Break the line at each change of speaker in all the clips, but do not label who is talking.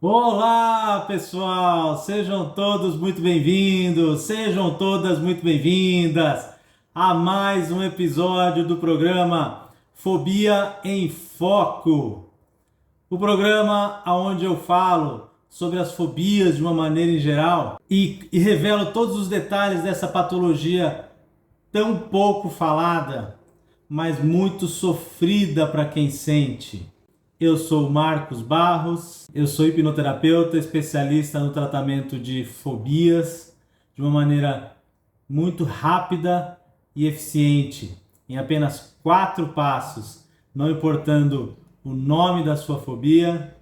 Olá, pessoal! Sejam todos muito bem-vindos, sejam todas muito bem-vindas a mais um episódio do programa Fobia em Foco. O programa onde eu falo sobre as fobias de uma maneira em geral e revelo todos os detalhes dessa patologia tão pouco falada, mas muito sofrida para quem sente. Eu sou Marcos Barros, eu sou hipnoterapeuta, especialista no tratamento de fobias de uma maneira muito rápida e eficiente, em apenas 4 passos, não importando o nome da sua fobia,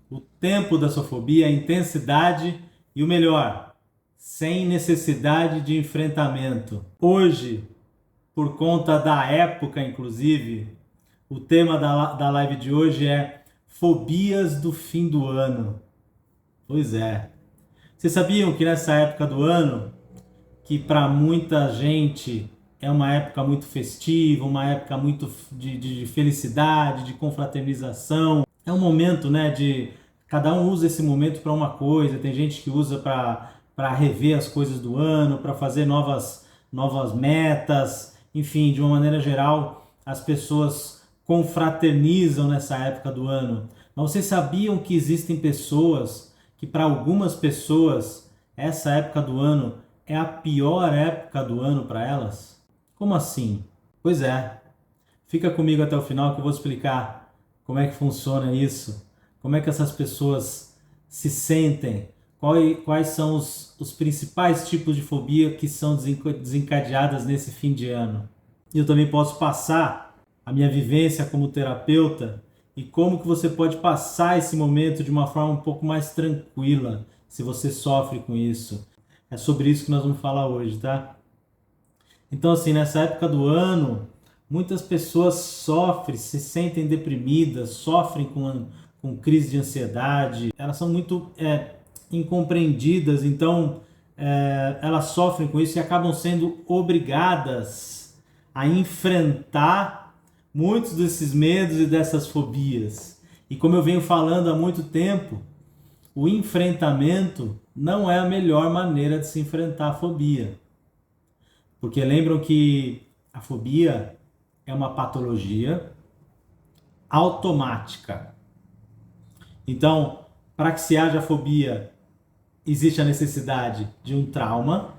o tempo da sua fobia, a intensidade e o melhor, sem necessidade de enfrentamento. Hoje, por conta da época, inclusive, o tema da live de hoje é fobias do fim do ano. Pois é. Vocês sabiam que nessa época do ano, que para muita gente é uma época muito festiva, uma época muito de felicidade, de confraternização, é um momento, né, de cada um usa esse momento para uma coisa. Tem gente que usa para rever as coisas do ano, para fazer novas metas, enfim, de uma maneira geral, as pessoas confraternizam nessa época do ano. Mas vocês sabiam que existem pessoas que, para algumas pessoas, essa época do ano é a pior época do ano para elas? Como assim? Pois é. Fica comigo até o final que eu vou explicar como é que funciona isso, como é que essas pessoas se sentem, quais são os principais tipos de fobia que são desencadeadas nesse fim de ano. Eu também posso passar a minha vivência como terapeuta e como que você pode passar esse momento de uma forma um pouco mais tranquila se você sofre com isso. É sobre isso que nós vamos falar hoje, tá? Então, assim, nessa época do ano, muitas pessoas sofrem, se sentem deprimidas, sofrem com crise de ansiedade, elas são muito incompreendidas, então elas sofrem com isso e acabam sendo obrigadas a enfrentar muitos desses medos e dessas fobias. E como eu venho falando há muito tempo, o enfrentamento não é a melhor maneira de se enfrentar a fobia. Porque lembram que a fobia é uma patologia automática. Então, para que se haja fobia, existe a necessidade de um trauma.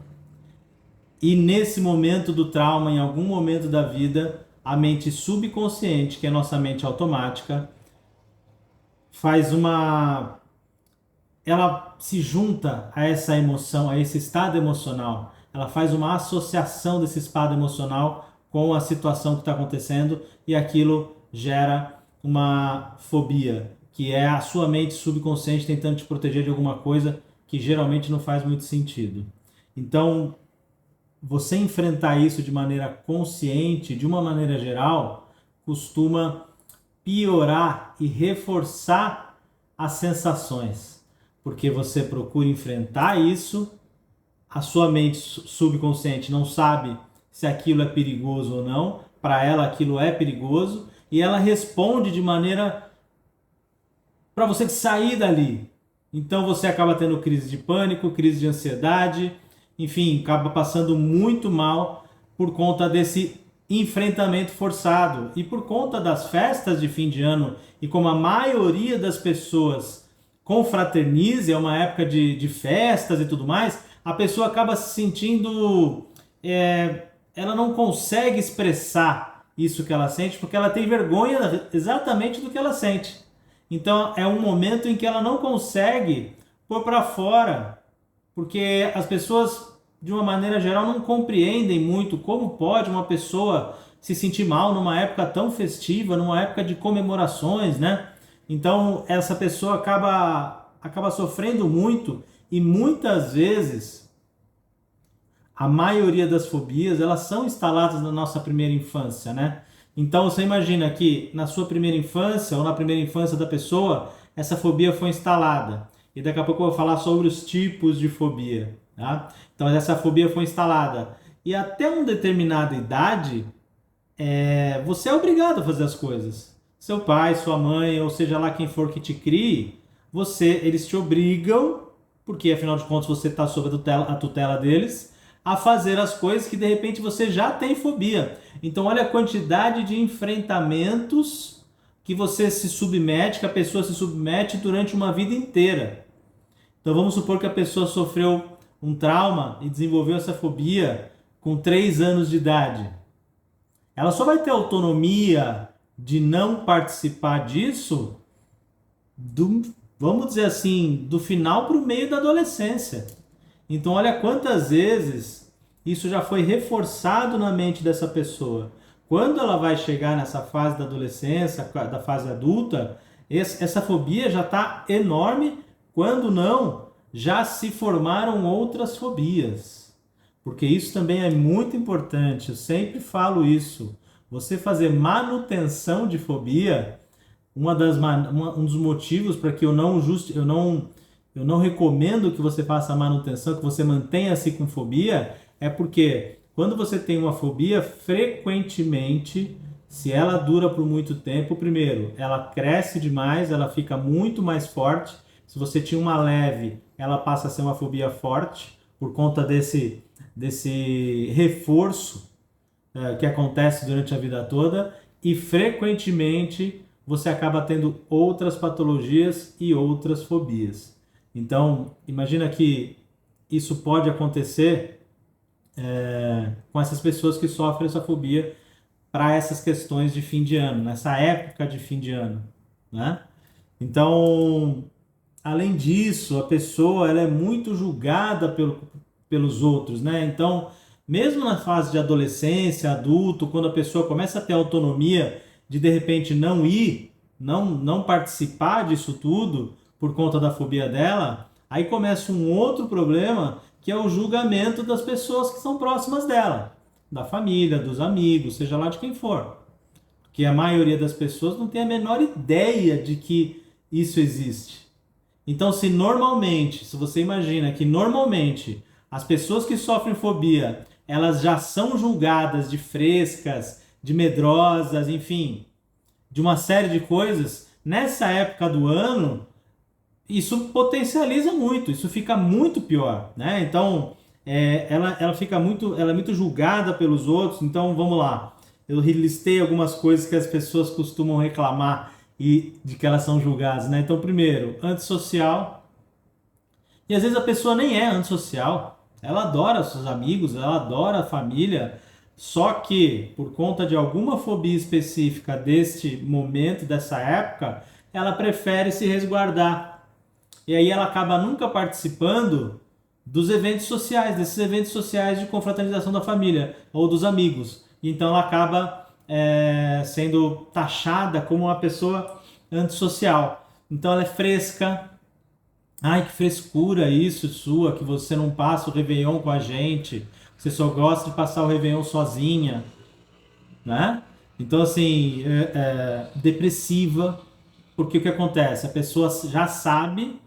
E nesse momento do trauma, em algum momento da vida, a mente subconsciente, que é a nossa mente automática, ela se junta a essa emoção, a esse estado emocional. Ela faz uma associação desse estado emocional com a situação que está acontecendo e aquilo gera uma fobia, que é a sua mente subconsciente tentando te proteger de alguma coisa que geralmente não faz muito sentido. Então, você enfrentar isso de maneira consciente, de uma maneira geral, costuma piorar e reforçar as sensações, porque você procura enfrentar isso, a sua mente subconsciente não sabe se aquilo é perigoso ou não, para ela aquilo é perigoso, e ela responde de maneira para você sair dali. Então você acaba tendo crise de pânico, crise de ansiedade, enfim, acaba passando muito mal por conta desse enfrentamento forçado. E por conta das festas de fim de ano, e como a maioria das pessoas confraterniza, é uma época de festas e tudo mais, a pessoa acaba se sentindo... ela não consegue expressar isso que ela sente, porque ela tem vergonha exatamente do que ela sente. Então é um momento em que ela não consegue pôr para fora, porque as pessoas, de uma maneira geral, não compreendem muito como pode uma pessoa se sentir mal numa época tão festiva, numa época de comemorações, né? Então essa pessoa acaba sofrendo muito e muitas vezes a maioria das fobias elas são instaladas na nossa primeira infância, né? Então você imagina que na sua primeira infância ou na primeira infância da pessoa essa fobia foi instalada. E daqui a pouco eu vou falar sobre os tipos de fobia, tá? Então essa fobia foi instalada. E até uma determinada idade, você é obrigado a fazer as coisas. Seu pai, sua mãe, ou seja lá quem for que te crie, eles te obrigam, porque afinal de contas você está sob a tutela deles, a fazer as coisas que de repente você já tem fobia. Então olha a quantidade de enfrentamentos que você se submete, que a pessoa se submete durante uma vida inteira. Então vamos supor que a pessoa sofreu um trauma e desenvolveu essa fobia com 3 anos de idade. Ela só vai ter autonomia de não participar disso vamos dizer assim, do final para o meio da adolescência. Então olha quantas vezes isso já foi reforçado na mente dessa pessoa. Quando ela vai chegar nessa fase da adolescência, da fase adulta, essa fobia já está enorme, quando não, já se formaram outras fobias. Porque isso também é muito importante, eu sempre falo isso. Você fazer manutenção de fobia, um dos motivos para que eu não recomendo que você faça a manutenção, que você mantenha-se com fobia, é porque quando você tem uma fobia, frequentemente, se ela dura por muito tempo, primeiro, ela cresce demais, ela fica muito mais forte. Se você tinha uma leve, ela passa a ser uma fobia forte, por conta desse reforço que acontece durante a vida toda, e frequentemente você acaba tendo outras patologias e outras fobias. Então, imagina que isso pode acontecer com essas pessoas que sofrem essa fobia para essas questões de fim de ano, nessa época de fim de ano, né? Então, além disso, a pessoa ela é muito julgada pelos outros, né? Então, mesmo na fase de adolescência, adulto, quando a pessoa começa a ter autonomia de repente não ir, não participar disso tudo por conta da fobia dela, aí começa um outro problema, que é o julgamento das pessoas que são próximas dela, da família, dos amigos, seja lá de quem for. Porque a maioria das pessoas não tem a menor ideia de que isso existe. Então, se você imagina que normalmente as pessoas que sofrem fobia, elas já são julgadas de frescas, de medrosas, enfim, de uma série de coisas, nessa época do ano, isso potencializa muito, isso fica muito pior, né? Então, ela é muito julgada pelos outros. Então, vamos lá. Eu listei algumas coisas que as pessoas costumam reclamar e de que elas são julgadas, né? Então, primeiro, antissocial. E às vezes a pessoa nem é antissocial. Ela adora seus amigos, ela adora a família, só que por conta de alguma fobia específica deste momento, dessa época, ela prefere se resguardar. E aí ela acaba nunca participando dos eventos sociais, desses eventos sociais de confraternização da família ou dos amigos. Então ela acaba sendo taxada como uma pessoa antissocial. Então ela é fresca. Ai, que frescura isso sua, que você não passa o Réveillon com a gente, você só gosta de passar o Réveillon sozinha, né? Então, assim, depressiva, porque o que acontece? A pessoa já sabe,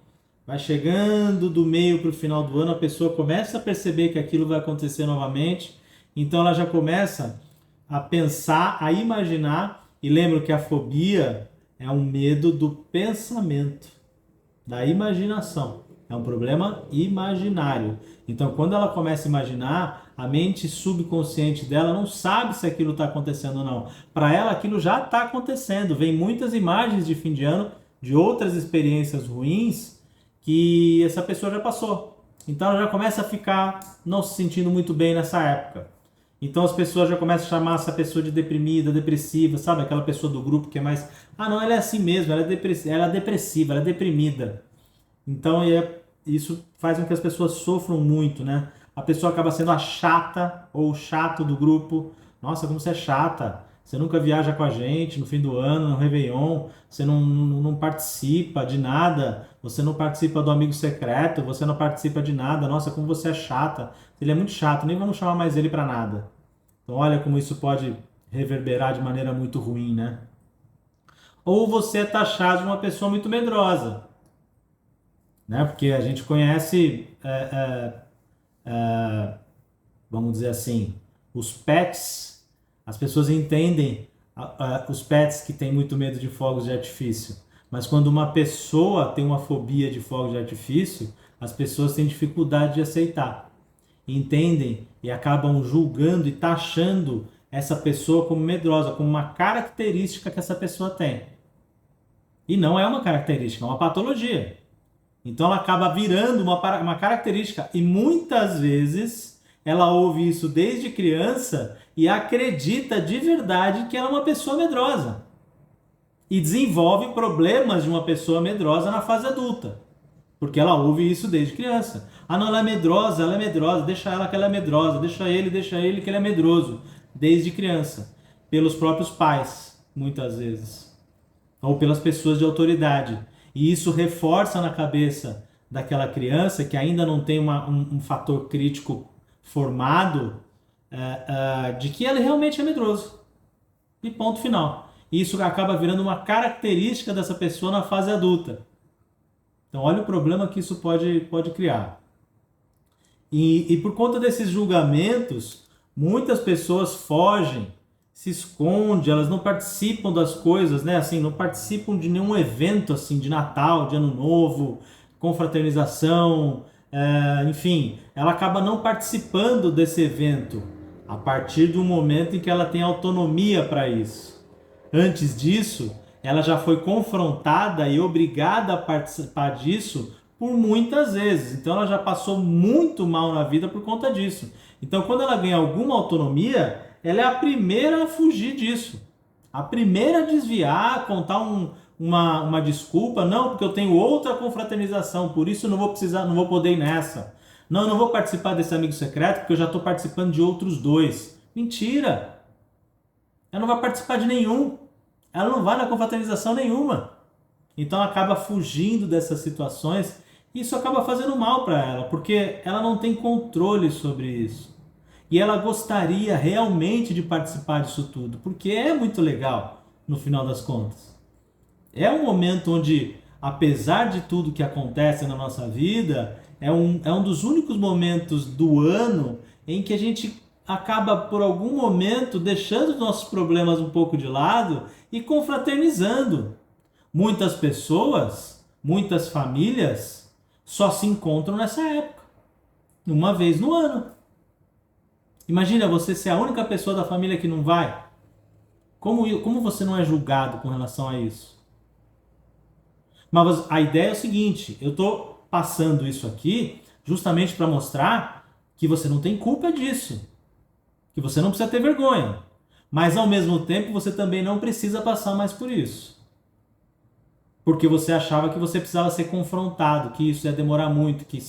vai chegando do meio para o final do ano, a pessoa começa a perceber que aquilo vai acontecer novamente, então ela já começa a pensar, a imaginar, e lembra que a fobia é um medo do pensamento, da imaginação. É um problema imaginário. Então, quando ela começa a imaginar, a mente subconsciente dela não sabe se aquilo está acontecendo ou não. Para ela, aquilo já está acontecendo. Vem muitas imagens de fim de ano, de outras experiências ruins, que essa pessoa já passou. Então, ela já começa a ficar não se sentindo muito bem nessa época. Então, as pessoas já começam a chamar essa pessoa de deprimida, depressiva, sabe? Aquela pessoa do grupo que é mais... Ah, não, ela é assim mesmo, ela é depressiva, ela é deprimida. Então, isso faz com que as pessoas sofram muito, né? A pessoa acaba sendo a chata ou o chato do grupo. Nossa, como você é chata. Você nunca viaja com a gente no fim do ano, no Réveillon. Você não participa de nada. Você não participa do amigo secreto. Você não participa de nada. Nossa, como você é chata. Ele é muito chato, nem vamos chamar mais ele para nada. Então, olha como isso pode reverberar de maneira muito ruim, né? Ou você é taxado de uma pessoa muito medrosa, né? Porque a gente conhece, vamos dizer assim, os pets, as pessoas entendem os pets que têm muito medo de fogos de artifício. Mas quando uma pessoa tem uma fobia de fogos de artifício, as pessoas têm dificuldade de aceitar, entendem e acabam julgando e taxando essa pessoa como medrosa, como uma característica que essa pessoa tem. E não é uma característica, é uma patologia. Então ela acaba virando uma característica. E muitas vezes ela ouve isso desde criança e acredita de verdade que ela é uma pessoa medrosa. E desenvolve problemas de uma pessoa medrosa na fase adulta. Porque ela ouve isso desde criança. Ah, não, ela é medrosa, deixa ela que ela é medrosa, deixa ele que ele é medroso. Desde criança. Pelos próprios pais, muitas vezes. Ou pelas pessoas de autoridade. E isso reforça na cabeça daquela criança que ainda não tem um fator crítico formado de que ele realmente é medroso. E ponto final. E isso acaba virando uma característica dessa pessoa na fase adulta. Então olha o problema que isso pode criar. E por conta desses julgamentos, muitas pessoas fogem, se escondem, elas não participam das coisas, né? Assim, não participam de nenhum evento assim de Natal, de Ano Novo, confraternização, enfim, ela acaba não participando desse evento a partir do momento em que ela tem autonomia para isso. Antes disso, ela já foi confrontada e obrigada a participar disso por muitas vezes. Então ela já passou muito mal na vida por conta disso. Então quando ela ganha alguma autonomia, ela é a primeira a fugir disso. A primeira a desviar, a contar uma desculpa. Não, porque eu tenho outra confraternização, por isso não vou poder ir nessa. Não, eu não vou participar desse amigo secreto, porque eu já estou participando de outros dois. Mentira! Ela não vai participar de nenhum. Ela não vai na confraternização nenhuma. Então acaba fugindo dessas situações e isso acaba fazendo mal para ela, porque ela não tem controle sobre isso. E ela gostaria realmente de participar disso tudo, porque é muito legal no final das contas. É um momento onde, apesar de tudo que acontece na nossa vida, é um dos únicos momentos do ano em que a gente acaba, por algum momento, deixando os nossos problemas um pouco de lado e confraternizando. Muitas pessoas, muitas famílias só se encontram nessa época, uma vez no ano. Imagina você ser a única pessoa da família que não vai. Como você não é julgado com relação a isso? Mas a ideia é o seguinte, eu estou passando isso aqui justamente para mostrar que você não tem culpa disso, que você não precisa ter vergonha, mas ao mesmo tempo você também não precisa passar mais por isso. Porque você achava que você precisava ser confrontado, que isso ia demorar muito, que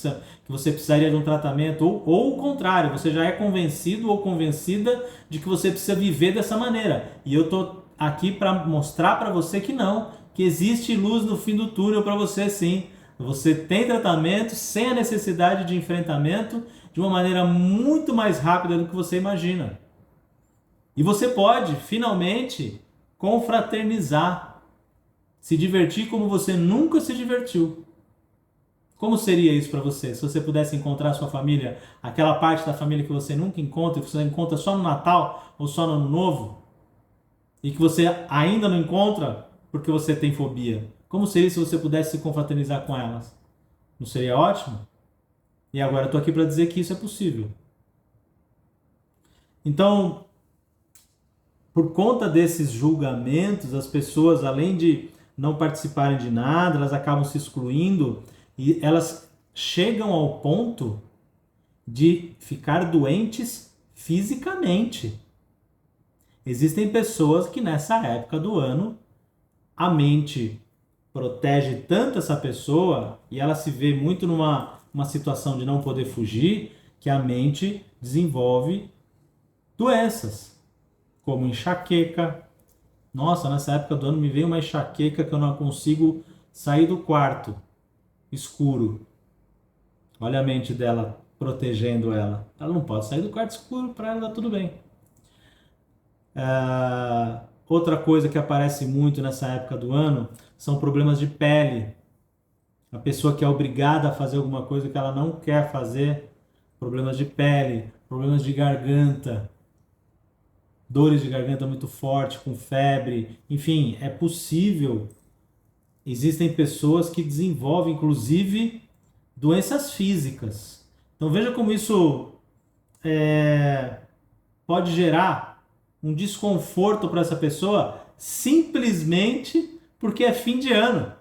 você precisaria de um tratamento, ou o contrário, você já é convencido ou convencida de que você precisa viver dessa maneira. E eu estou aqui para mostrar para você que não, que existe luz no fim do túnel para você sim. Você tem tratamento sem a necessidade de enfrentamento de uma maneira muito mais rápida do que você imagina. E você pode, finalmente, confraternizar, se divertir como você nunca se divertiu. Como seria isso para você? Se você pudesse encontrar a sua família, aquela parte da família que você nunca encontra, que você encontra só no Natal ou só no Ano Novo, e que você ainda não encontra porque você tem fobia. Como seria se você pudesse se confraternizar com elas? Não seria ótimo? E agora eu estou aqui para dizer que isso é possível. Então, por conta desses julgamentos, as pessoas, além de não participarem de nada, elas acabam se excluindo e elas chegam ao ponto de ficar doentes fisicamente. Existem pessoas que nessa época do ano a mente protege tanto essa pessoa e ela se vê muito numa situação de não poder fugir, que a mente desenvolve doenças, como enxaqueca. Nossa, nessa época do ano me veio uma enxaqueca que eu não consigo sair do quarto escuro. Olha a mente dela protegendo ela. Ela não pode sair do quarto escuro, para ela dar tudo bem. Outra coisa que aparece muito nessa época do ano são problemas de pele. A pessoa que é obrigada a fazer alguma coisa que ela não quer fazer. Problemas de pele, problemas de garganta, dores de garganta muito forte, com febre. Enfim, é possível existem pessoas que desenvolvem, inclusive, doenças físicas. Então veja como isso pode gerar um desconforto para essa pessoa simplesmente porque é fim de ano.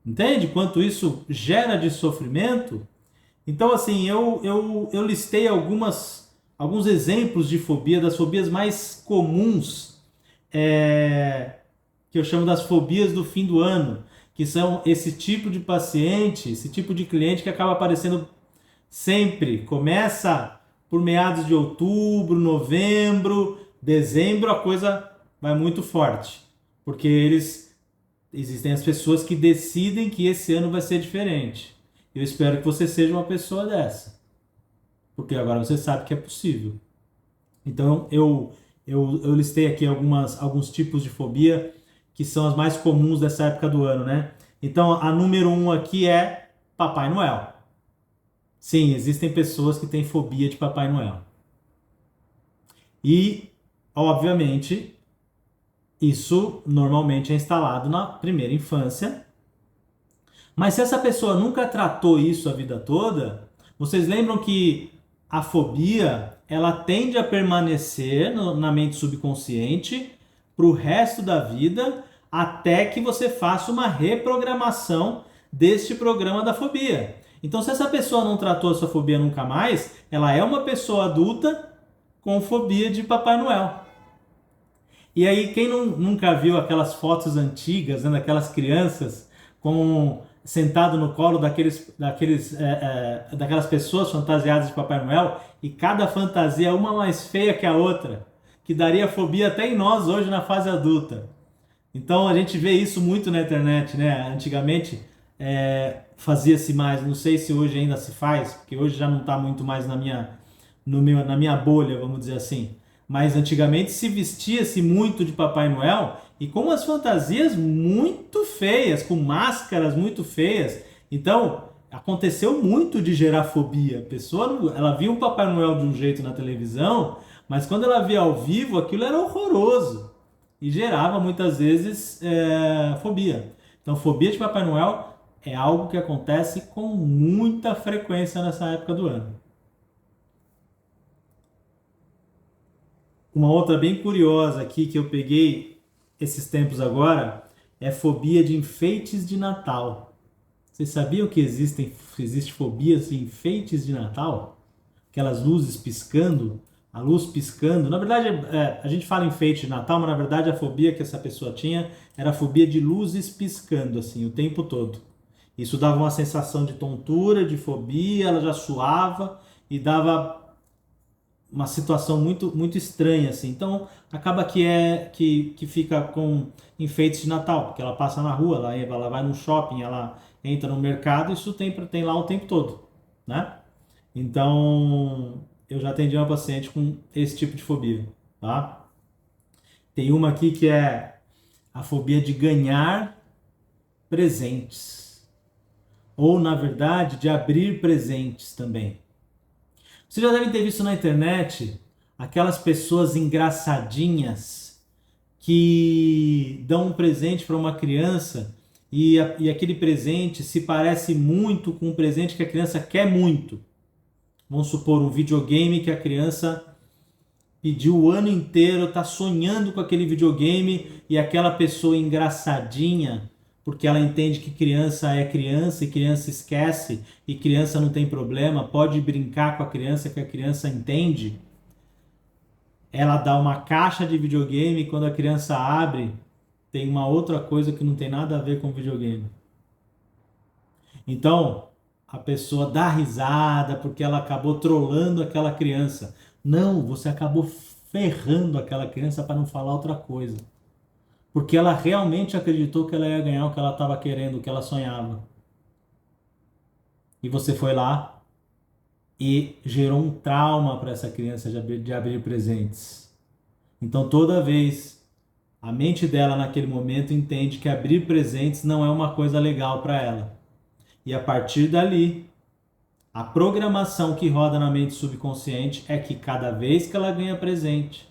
Entende quanto isso gera de sofrimento? Então, assim, eu listei alguns exemplos de fobia, das fobias mais comuns, que eu chamo das fobias do fim do ano, que são esse tipo de paciente, esse tipo de cliente que acaba aparecendo sempre. Começa por meados de outubro, novembro, dezembro, a coisa vai muito forte, porque existem as pessoas que decidem que esse ano vai ser diferente. Eu espero que você seja uma pessoa dessa, porque agora você sabe que é possível. Então eu listei aqui alguns tipos de fobia que são as mais comuns dessa época do ano, né? Então a número 1 aqui é Papai Noel. Sim, existem pessoas que têm fobia de Papai Noel. E, obviamente, isso normalmente é instalado na primeira infância. Mas se essa pessoa nunca tratou isso a vida toda, vocês lembram que a fobia, ela tende a permanecer na mente subconsciente para o resto da vida, até que você faça uma reprogramação deste programa da fobia. Então, se essa pessoa não tratou a sua fobia nunca mais, ela é uma pessoa adulta com fobia de Papai Noel. E aí, quem nunca viu aquelas fotos antigas, né, daquelas crianças sentado no colo daquelas pessoas fantasiadas de Papai Noel, e cada fantasia é uma mais feia que a outra, que daria fobia até em nós hoje na fase adulta. Então a gente vê isso muito na internet, né? Antigamente fazia-se mais, não sei se hoje ainda se faz, porque hoje já não está muito mais na minha bolha, vamos dizer assim. Mas antigamente se vestia-se muito de Papai Noel e com umas fantasias muito feias, com máscaras muito feias. Então aconteceu muito de gerar fobia. A pessoa, ela via um Papai Noel de um jeito na televisão, mas quando ela via ao vivo, aquilo era horroroso e gerava muitas vezes fobia. Então, fobia de Papai Noel é algo que acontece com muita frequência nessa época do ano. Uma outra bem curiosa aqui que eu peguei esses tempos agora é fobia de enfeites de Natal. Vocês sabiam que existe fobia de enfeites de Natal? Aquelas luzes piscando, a luz piscando. Na verdade, a gente fala enfeite de Natal, mas na verdade a fobia que essa pessoa tinha era a fobia de luzes piscando assim o tempo todo. Isso dava uma sensação de tontura, de fobia, ela já suava e dava uma situação muito muito estranha assim. Então acaba que fica com enfeites de Natal, porque ela passa na rua, ela vai no shopping, ela entra no mercado, isso tem lá o tempo todo, né? Então eu já atendi uma paciente com esse tipo de fobia, tá? Tem uma aqui que é a fobia de ganhar presentes, ou na verdade de abrir presentes também. Você já deve ter visto na internet aquelas pessoas engraçadinhas que dão um presente para uma criança e aquele presente se parece muito com um presente que a criança quer muito. Vamos supor um videogame que a criança pediu o ano inteiro, está sonhando com aquele videogame e aquela pessoa engraçadinha, porque ela entende que criança é criança e criança esquece e criança não tem problema, pode brincar com a criança que a criança entende. Ela dá uma caixa de videogame e quando a criança abre, tem uma outra coisa que não tem nada a ver com videogame. Então, a pessoa dá risada porque ela acabou trolando aquela criança. Não, você acabou ferrando aquela criança para não falar outra coisa. Porque ela realmente acreditou que ela ia ganhar o que ela estava querendo, o que ela sonhava. E você foi lá e gerou um trauma para essa criança de abrir presentes. Então toda vez a mente dela naquele momento entende que abrir presentes não é uma coisa legal para ela. E a partir dali, a programação que roda na mente subconsciente é que cada vez que ela ganha presente,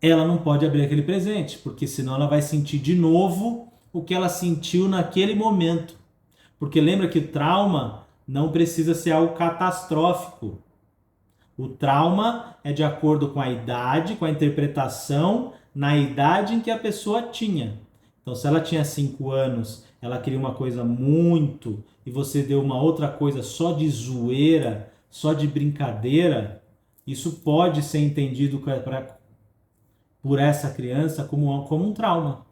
ela não pode abrir aquele presente, porque senão ela vai sentir de novo o que ela sentiu naquele momento. Porque lembra que o trauma não precisa ser algo catastrófico. O trauma é de acordo com a idade, com a interpretação na idade em que a pessoa tinha. Então, se ela tinha 5 anos, ela queria uma coisa muito e você deu uma outra coisa só de zoeira, só de brincadeira, isso pode ser entendido por essa criança como um trauma.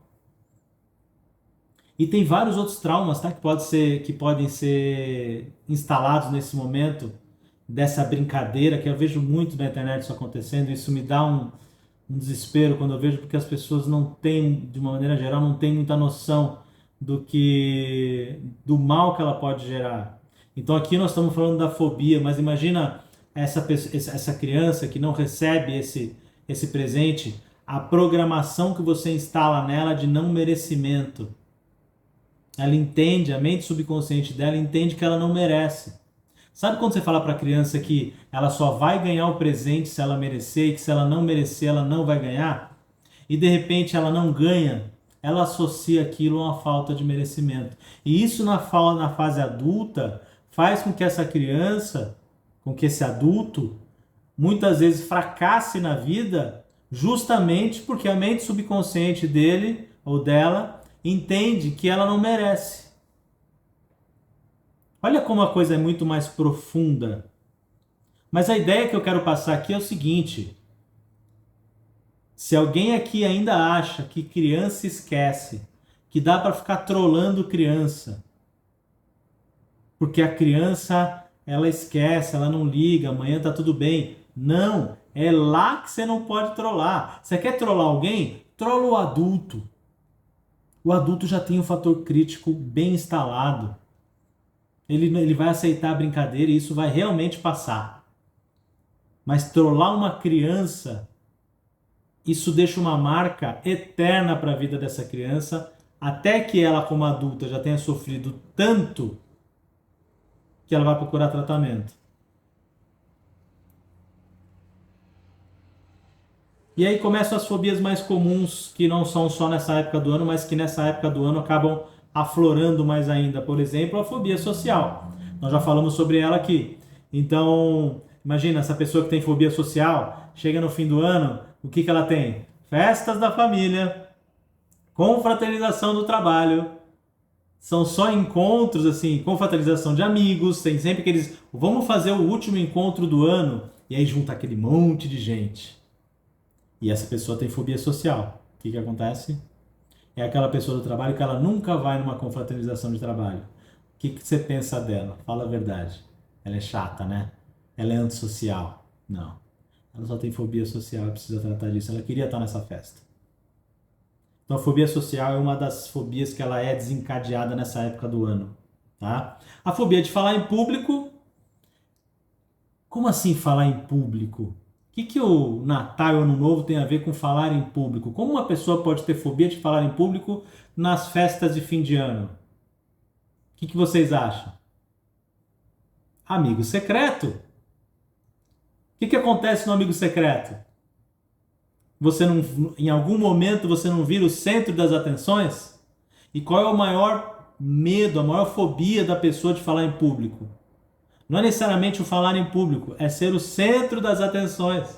E tem vários outros traumas, tá? Que podem ser instalados nesse momento dessa brincadeira, que eu vejo muito na internet isso acontecendo. Isso me dá um desespero quando eu vejo, porque as pessoas não têm, de uma maneira geral, não têm muita noção do mal que ela pode gerar. Então aqui nós estamos falando da fobia, mas imagina essa criança que não recebe esse presente, a programação que você instala nela de não merecimento. Ela entende, a mente subconsciente dela entende que ela não merece. Sabe quando você fala para a criança que ela só vai ganhar o presente se ela merecer e que se ela não merecer ela não vai ganhar? E de repente ela não ganha, ela associa aquilo a uma falta de merecimento. E isso na fase adulta faz com que essa criança, com que esse adulto, muitas vezes fracasse na vida justamente porque a mente subconsciente dele ou dela entende que ela não merece. Olha como a coisa é muito mais profunda. Mas a ideia que eu quero passar aqui é o seguinte: se alguém aqui ainda acha que criança esquece, que dá para ficar trolando criança, porque a criança ela esquece, ela não liga, amanhã tá tudo bem. Não, é lá que você não pode trollar. Você quer trollar alguém? Trola o adulto. O adulto já tem um fator crítico bem instalado. Ele vai aceitar a brincadeira e isso vai realmente passar. Mas trollar uma criança, isso deixa uma marca eterna para a vida dessa criança, até que ela, como adulta, já tenha sofrido tanto que ela vai procurar tratamento. E aí começam as fobias mais comuns, que não são só nessa época do ano, mas que nessa época do ano acabam aflorando mais ainda. Por exemplo, a fobia social. Nós já falamos sobre ela aqui. Então, imagina, essa pessoa que tem fobia social, chega no fim do ano, o que ela tem? Festas da família, confraternização do trabalho. São só encontros, assim, confraternização de amigos. Tem sempre aqueles, vamos fazer o último encontro do ano. E aí junta aquele monte de gente. E essa pessoa tem fobia social. O que acontece? É aquela pessoa do trabalho que ela nunca vai numa confraternização de trabalho. O que você pensa dela? Fala a verdade. Ela é chata, né? Ela é antissocial. Não. Ela só tem fobia social e precisa tratar disso. Ela queria estar nessa festa. Então a fobia social é uma das fobias que ela é desencadeada nessa época do ano. Tá? A fobia de falar em público. Como assim falar em público? O que o Natal e o Ano Novo tem a ver com falar em público? Como uma pessoa pode ter fobia de falar em público nas festas de fim de ano? O que vocês acham? Amigo secreto? O que acontece no amigo secreto? Você não, em algum momento você não vira o centro das atenções? E qual é o maior medo, a maior fobia da pessoa de falar em público? Não é necessariamente o falar em público, é ser o centro das atenções.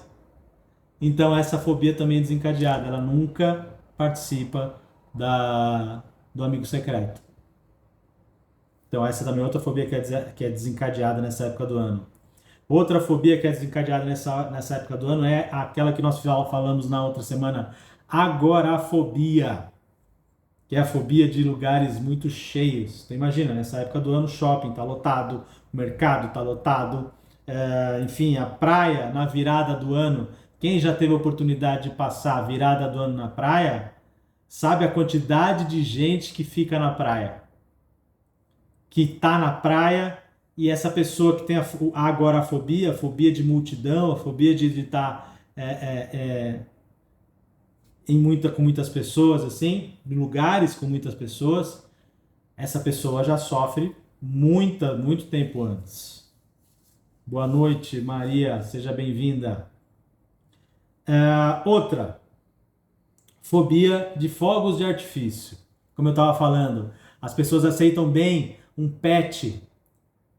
Então essa fobia também é desencadeada, ela nunca participa do amigo secreto. Então essa também é outra fobia que é desencadeada nessa época do ano. Outra fobia que é desencadeada nessa época do ano é aquela que nós falamos na outra semana, agorafobia, que é a fobia de lugares muito cheios. Então imagina, nessa época do ano o shopping está lotado, o mercado está lotado, enfim, a praia na virada do ano. Quem já teve a oportunidade de passar a virada do ano na praia, sabe a quantidade de gente que fica na praia. Que está na praia e essa pessoa que tem a agorafobia, a fobia de multidão, a fobia de estar com muitas pessoas, assim, em lugares com muitas pessoas, essa pessoa já sofre muito tempo antes. Boa noite, Maria, seja bem-vinda. Outra, Fobia de fogos de artifício. Como eu estava falando, as pessoas aceitam bem um pet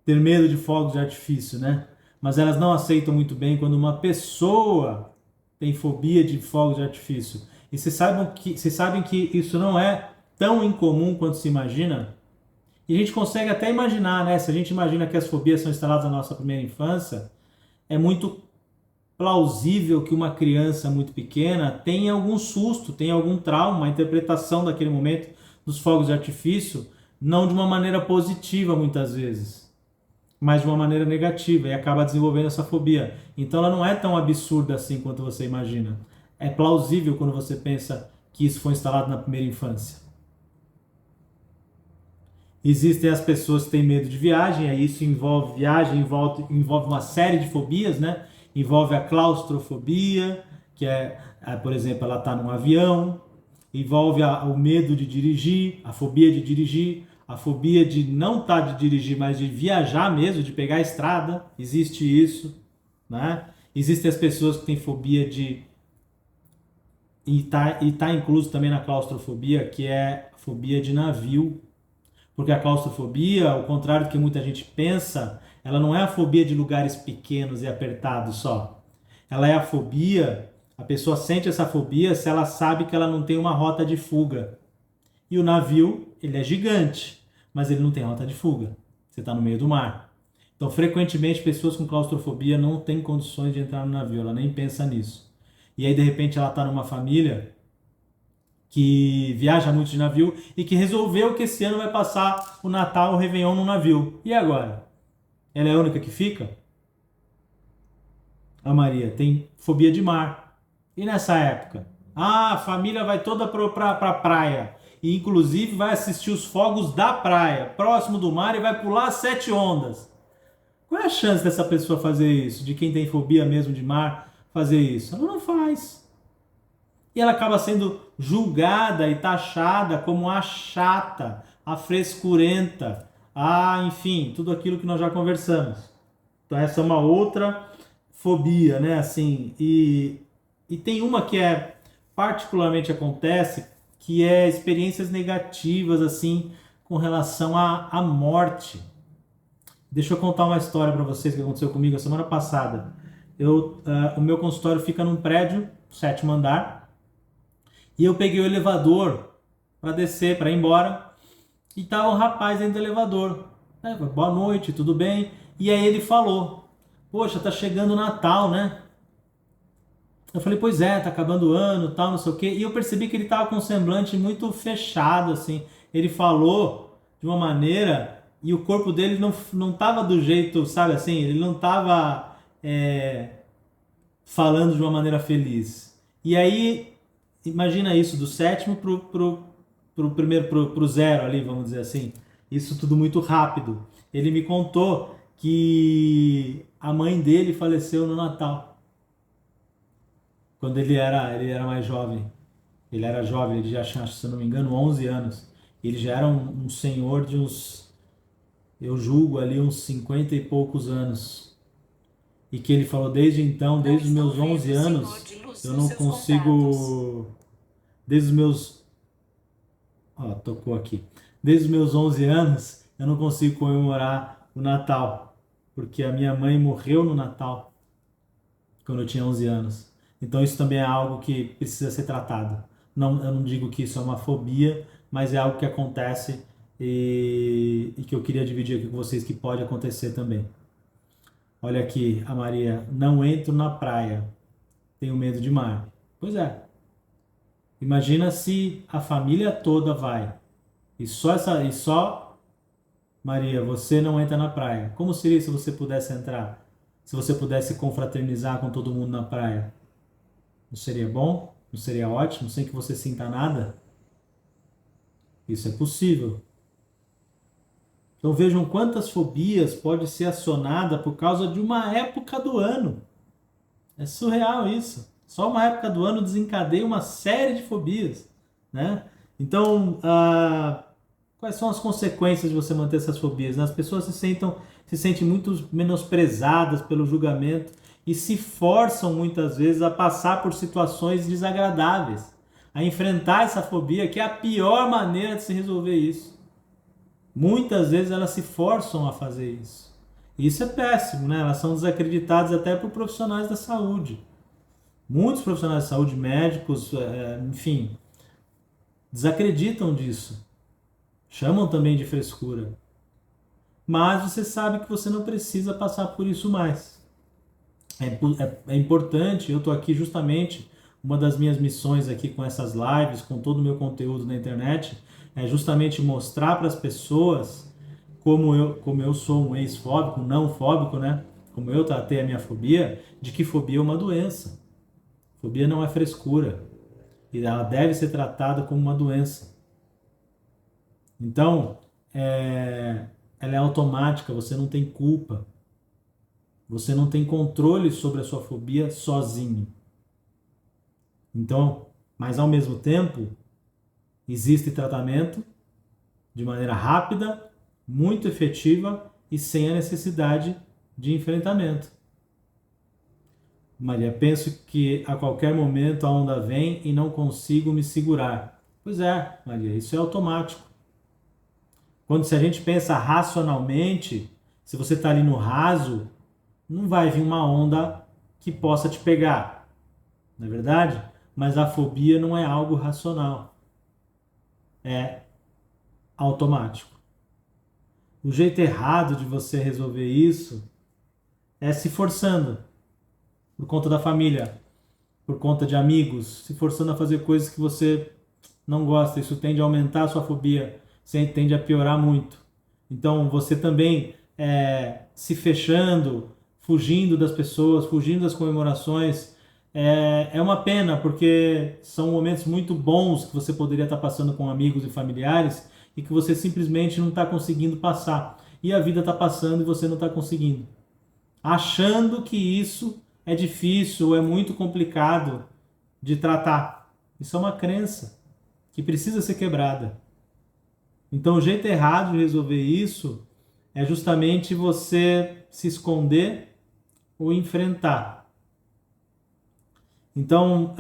ter medo de fogos de artifício, né? Mas elas não aceitam muito bem quando uma pessoa tem fobia de fogos de artifício. E vocês sabem que isso não é tão incomum quanto se imagina? E a gente consegue até imaginar, né? Se a gente imagina que as fobias são instaladas na nossa primeira infância, é muito plausível que uma criança muito pequena tenha algum susto, tenha algum trauma, a interpretação daquele momento dos fogos de artifício, não de uma maneira positiva muitas vezes, mas de uma maneira negativa, e acaba desenvolvendo essa fobia. Então ela não é tão absurda assim quanto você imagina. É plausível quando você pensa que isso foi instalado na primeira infância. Existem as pessoas que têm medo de viagem, aí isso envolve viagem, envolve uma série de fobias, né? Envolve a claustrofobia, que por exemplo, ela está num avião, envolve o medo de dirigir, a fobia de dirigir, a fobia de não estar de dirigir, mas de viajar mesmo, de pegar a estrada, existe isso, né? Existem as pessoas que têm fobia de... E tá incluso também na claustrofobia, que é a fobia de navio. Porque a claustrofobia, ao contrário do que muita gente pensa, ela não é a fobia de lugares pequenos e apertados só. Ela é a fobia, a pessoa sente essa fobia se ela sabe que ela não tem uma rota de fuga. E o navio, ele é gigante, mas ele não tem rota de fuga. Você está no meio do mar. Então, frequentemente, pessoas com claustrofobia não têm condições de entrar no navio, ela nem pensa nisso. E aí, de repente, ela está numa família que viaja muito de navio e que resolveu que esse ano vai passar o Natal, o Réveillon no navio. E agora? Ela é a única que fica? A Maria tem fobia de mar. E nessa época? Ah, a família vai toda pra praia. E inclusive vai assistir os fogos da praia, próximo do mar, e vai pular 7 ondas. Qual é a chance dessa pessoa fazer isso? De quem tem fobia mesmo de mar fazer isso? Ela não faz. E ela acaba sendo julgada e taxada como a chata, a frescurenta, enfim, tudo aquilo que nós já conversamos. Então essa é uma outra fobia, né? Assim, e tem uma que particularmente acontece, que é experiências negativas, assim, com relação à morte. Deixa eu contar uma história para vocês que aconteceu comigo a semana passada. O meu consultório fica num prédio, 7º andar, e eu peguei o elevador para descer, para ir embora, e tava um rapaz dentro do elevador. Boa noite, tudo bem? E aí ele falou, poxa, tá chegando o Natal, né? Eu falei, pois é, tá acabando o ano, tal, não sei o quê. E eu percebi que ele tava com um semblante muito fechado, assim. Ele falou de uma maneira e o corpo dele não tava do jeito, sabe assim? Ele não tava falando de uma maneira feliz. E aí... Imagina isso, do 7º pro 0 ali, vamos dizer assim. Isso tudo muito rápido. Ele me contou que a mãe dele faleceu no Natal. Quando ele era mais jovem. Ele era jovem, ele já tinha, se eu não me engano, 11 anos. Ele já era um senhor de uns, eu julgo ali, uns 50 e poucos anos. E que ele falou, desde então, desde os meus 11 anos, eu não consigo... Desde os meus... tocou aqui. Desde os meus 11 anos, eu não consigo comemorar o Natal. Porque a minha mãe morreu no Natal, quando eu tinha 11 anos. Então isso também é algo que precisa ser tratado. Não, eu não digo que isso é uma fobia, mas é algo que acontece e que eu queria dividir aqui com vocês, que pode acontecer também. Olha aqui, a Maria, não entro na praia, tenho medo de mar. Pois é. Imagina se a família toda vai. E só Maria, você não entra na praia. Como seria se você pudesse entrar? Se você pudesse confraternizar com todo mundo na praia? Não seria bom? Não seria ótimo? Sem que você sinta nada? Isso é possível. Então vejam quantas fobias pode ser acionada por causa de uma época do ano. É surreal isso. Só uma época do ano desencadeia uma série de fobias, né? Então, quais são as consequências de você manter essas fobias? As pessoas se sentem muito menosprezadas pelo julgamento e se forçam muitas vezes a passar por situações desagradáveis. a enfrentar essa fobia, que é a pior maneira de se resolver isso. Muitas vezes elas se forçam a fazer isso. Isso é péssimo, né? Elas são desacreditadas até por profissionais da saúde. Muitos profissionais de saúde, médicos, enfim, desacreditam disso. Chamam também de frescura. Mas você sabe que você não precisa passar por isso mais. É importante, eu estou aqui justamente, uma das minhas missões aqui com essas lives, com todo o meu conteúdo na internet, é justamente mostrar para as pessoas como eu sou um ex-fóbico, um não fóbico, né? Como eu tratei a minha fobia, de que fobia é uma doença. Fobia não é frescura. E ela deve ser tratada como uma doença. Então, ela é automática, você não tem culpa. Você não tem controle sobre a sua fobia sozinho. Então, mas ao mesmo tempo, existe tratamento de maneira rápida, muito efetiva e sem a necessidade de enfrentamento. Maria, penso que a qualquer momento a onda vem e não consigo me segurar. Pois é, Maria, isso é automático. Se a gente pensa racionalmente, se você está ali no raso, não vai vir uma onda que possa te pegar, não é verdade? Mas a fobia não é algo racional, é automático. O jeito errado de você resolver isso é se forçando, por conta da família, por conta de amigos, se forçando a fazer coisas que você não gosta. Isso tende a aumentar a sua fobia, tende a piorar muito. Então você também se fechando, fugindo das pessoas, fugindo das comemorações, é uma pena, porque são momentos muito bons que você poderia estar passando com amigos e familiares e que você simplesmente não está conseguindo passar. E a vida está passando e você não está conseguindo. Achando que isso é difícil ou é muito complicado de tratar. Isso é uma crença que precisa ser quebrada. Então, o jeito errado de resolver isso é justamente você se esconder ou enfrentar. Então,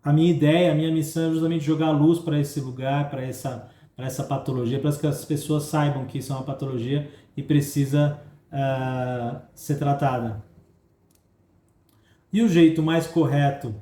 a minha ideia, a minha missão é justamente jogar luz para esse lugar, para essa patologia, para que as pessoas saibam que isso é uma patologia e precisa ser tratada. E o jeito mais correto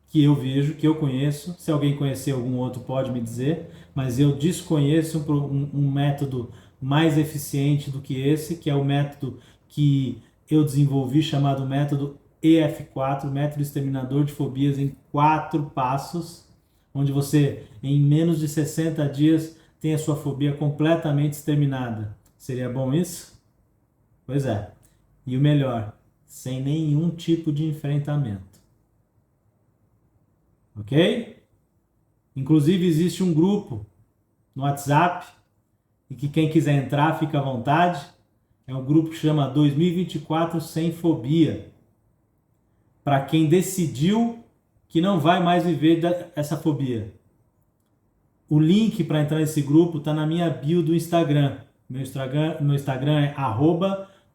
que eu vejo, que eu conheço, se alguém conhecer algum outro pode me dizer, mas eu desconheço um método mais eficiente do que esse, que é o método que eu desenvolvi, chamado método EF4, método exterminador de fobias em 4 passos, onde você, em menos de 60 dias, tem a sua fobia completamente exterminada. Seria bom isso? Pois é. E o melhor, sem nenhum tipo de enfrentamento. Ok? Inclusive existe um grupo no WhatsApp e que quem quiser entrar fica à vontade. É um grupo que chama 2024 Sem Fobia. Para quem decidiu que não vai mais viver essa fobia. O link para entrar nesse grupo está na minha bio do Instagram. Meu Instagram é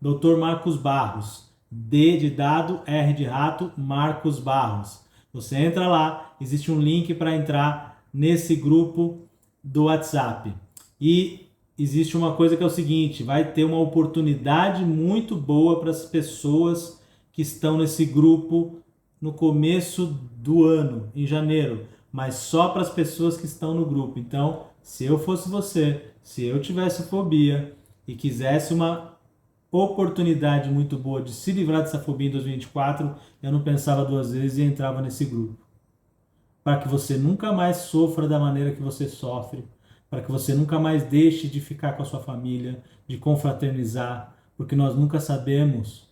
@Dr. Marcos Barros. D de dado, R de rato, Marcos Barros. Você entra lá, existe um link para entrar nesse grupo do WhatsApp. E existe uma coisa que é o seguinte, vai ter uma oportunidade muito boa para as pessoas que estão nesse grupo no começo do ano, em janeiro, mas só para as pessoas que estão no grupo. Então, se eu fosse você, se eu tivesse fobia e quisesse uma oportunidade muito boa de se livrar dessa fobia em 2024, eu não pensava 2 vezes e entrava nesse grupo. Para que você nunca mais sofra da maneira que você sofre, para que você nunca mais deixe de ficar com a sua família, de confraternizar, porque nós nunca sabemos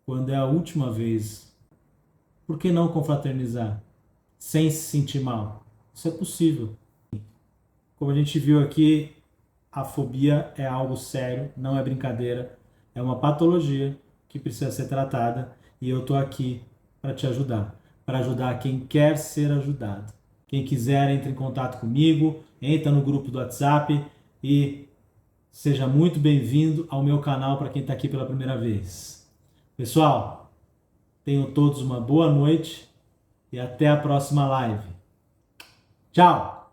quando é a última vez. Por que não confraternizar sem se sentir mal? Isso é possível. Como a gente viu aqui, a fobia é algo sério, não é brincadeira, é uma patologia que precisa ser tratada e eu estou aqui para te ajudar, para ajudar quem quer ser ajudado. Quem quiser, entre em contato comigo, entra no grupo do WhatsApp e seja muito bem-vindo ao meu canal para quem está aqui pela primeira vez. Pessoal, tenham todos uma boa noite e até a próxima live. Tchau!